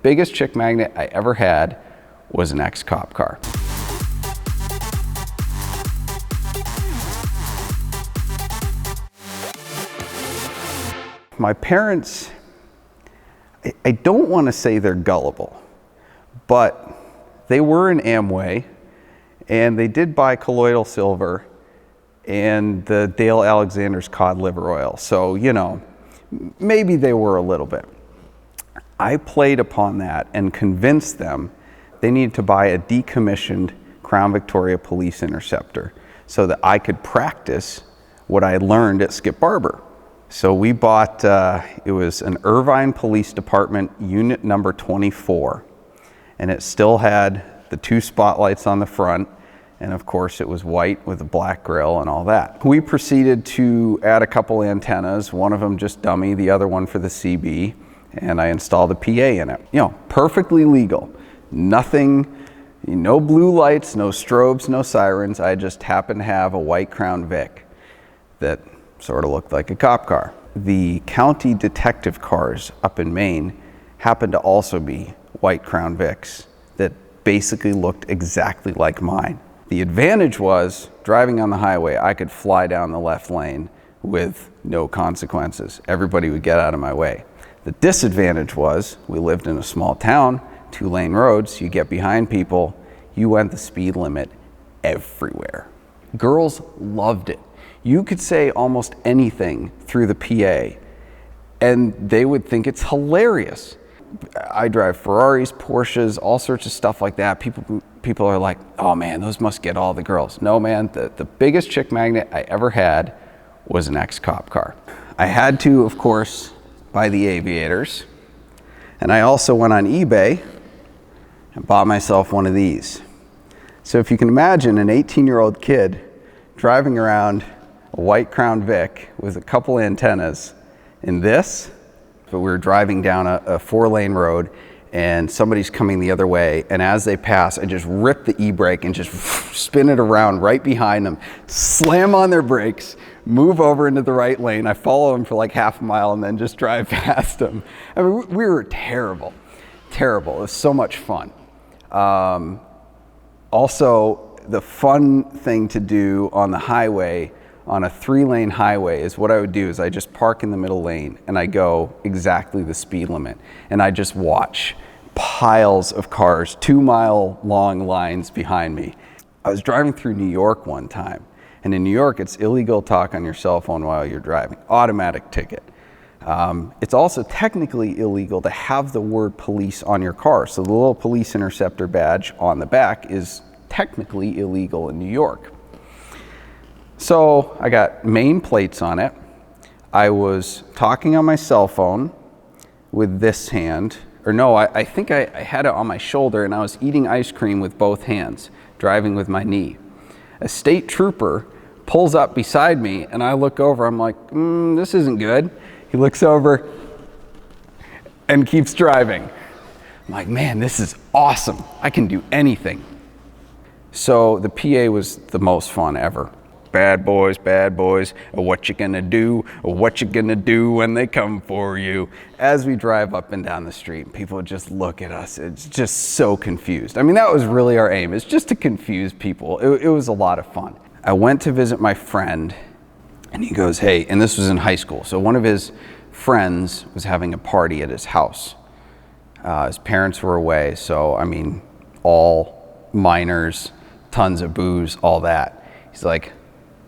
biggest chick magnet I ever had was an ex-cop car. My parents, I don't want to say they're gullible, but they were in Amway, and they did buy colloidal silver and the Dale Alexander's cod liver oil. So, you know, maybe they were a little bit. I played upon that and convinced them they needed to buy a decommissioned Crown Victoria Police Interceptor so that I could practice what I had learned at Skip Barber. So we bought, it was an Irvine Police Department unit number 24, and it still had the 2 spotlights on the front, and of course it was white with a black grille and all that. We proceeded to add a couple antennas, one of them just dummy, the other one for the CB, and I installed a PA in it. You know, perfectly legal. Nothing, no blue lights, no strobes, no sirens. I just happened to have a white Crown Vic that sort of looked like a cop car. The county detective cars up in Maine happened to also be white Crown Vics that basically looked exactly like mine. The advantage was, driving on the highway, I could fly down the left lane with no consequences. Everybody would get out of my way. The disadvantage was, we lived in a small town, 2-lane roads, you get behind people, you went the speed limit everywhere. Girls loved it. You could say almost anything through the PA, and they would think it's hilarious. I drive Ferraris, Porsches, all sorts of stuff like that. People are like, oh man, those must get all the girls. No man, the biggest chick magnet I ever had was an ex-cop car. I had to, of course, buy the aviators, and I also went on eBay and bought myself one of these. So if you can imagine an 18-year-old kid driving around a white Crown Vic with a couple antennas in this, but we were driving down a 4-lane road and somebody's coming the other way, and as they pass, I just rip the e-brake and just spin it around right behind them, slam on their brakes, move over into the right lane. I follow them for like half a mile and then just drive past them. I mean, we were terrible. It was so much fun. Also, the fun thing to do on the highway, on a 3-lane highway, is what I would do is I just park in the middle lane and I go exactly the speed limit, and I just watch piles of cars, 2-mile-long lines behind me. I was driving through New York one time, and in New York it's illegal to talk on your cell phone while you're driving. Automatic ticket. It's also technically illegal to have the word police on your car, so the little police interceptor badge on the back is technically illegal in New York. So I got Maine plates on it. I was talking on my cell phone with this hand, or no, I think I had it on my shoulder, and I was eating ice cream with both hands, driving with my knee. A state trooper pulls up beside me, and I look over, I'm like, this isn't good. He looks over and keeps driving. I'm like, man, this is awesome. I can do anything. So the PA was the most fun ever. Bad boys, what you gonna do? What you gonna do when they come for you? As we drive up and down the street, people just look at us. It's just so confused. I mean, that was really our aim, is just to confuse people. It was a lot of fun. I went to visit my friend, and he goes, hey, and this was in high school. So one of his friends was having a party at his house. His parents were away, so I mean, all minors, tons of booze, all that. He's like,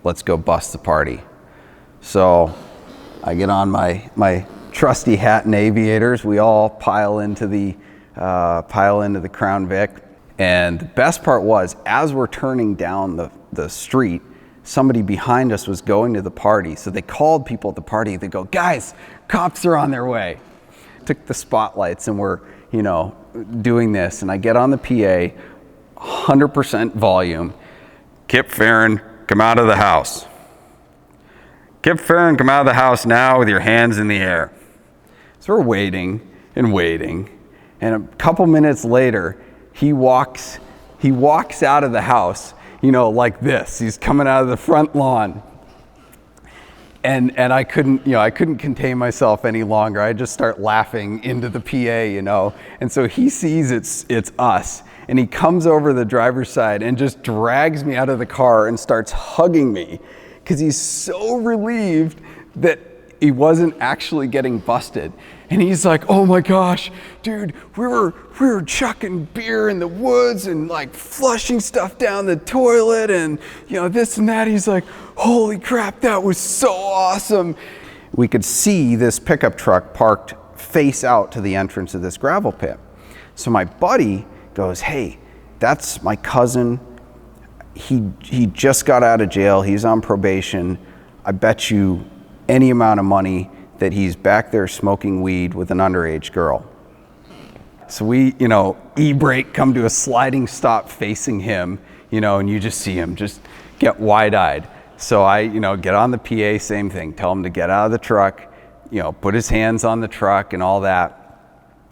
let's go bust the party. So I get on my trusty hat and aviators. We all pile into the Crown Vic. And the best part was, as we're turning down the street, somebody behind us was going to the party. So they called people at the party. They go, guys, cops are on their way. Took the spotlights and we're, doing this. And I get on the PA, 100% volume. Kip Farron, come out of the house. Kip Farron, come out of the house now with your hands in the air. So we're waiting. And a couple minutes later, he walks out of the house, like this. He's coming out of the front lawn. And I couldn't contain myself any longer. I just start laughing into the PA, And so he sees it's us, and he comes over the driver's side and just drags me out of the car and starts hugging me because he's so relieved that he wasn't actually getting busted. And he's like, "Oh my gosh, dude, we were chucking beer in the woods and like flushing stuff down the toilet and this and that." He's like, "Holy crap, that was so awesome." We could see this pickup truck parked face out to the entrance of this gravel pit. So my buddy goes, "Hey, that's my cousin. He just got out of jail. He's on probation. I bet you any amount of money that he's back there smoking weed with an underage girl." So we, e-brake, come to a sliding stop facing him, and you just see him just get wide-eyed. So I, get on the PA, same thing, tell him to get out of the truck, put his hands on the truck and all that.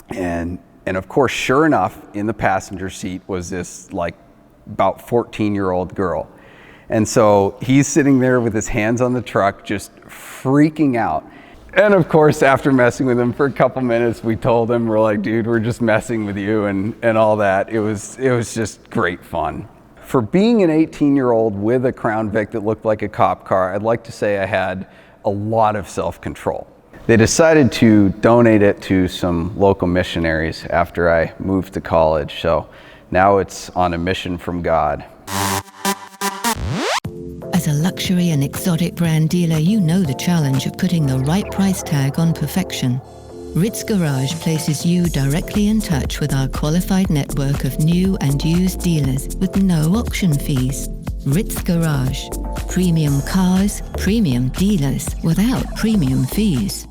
And of course, sure enough, in the passenger seat was this like about 14-year-old girl. And so he's sitting there with his hands on the truck, just freaking out. And of course, after messing with him for a couple minutes, we told him, we're like, "Dude, we're just messing with you," and all that. It was just great fun. For being an 18-year-old with a Crown Vic that looked like a cop car, I'd like to say I had a lot of self-control. They decided to donate it to some local missionaries after I moved to college, so now it's on a mission from God. As a luxury and exotic brand dealer, you know the challenge of putting the right price tag on perfection. Ritz Garage places you directly in touch with our qualified network of new and used dealers with no auction fees. Ritz Garage. Premium cars, premium dealers without premium fees.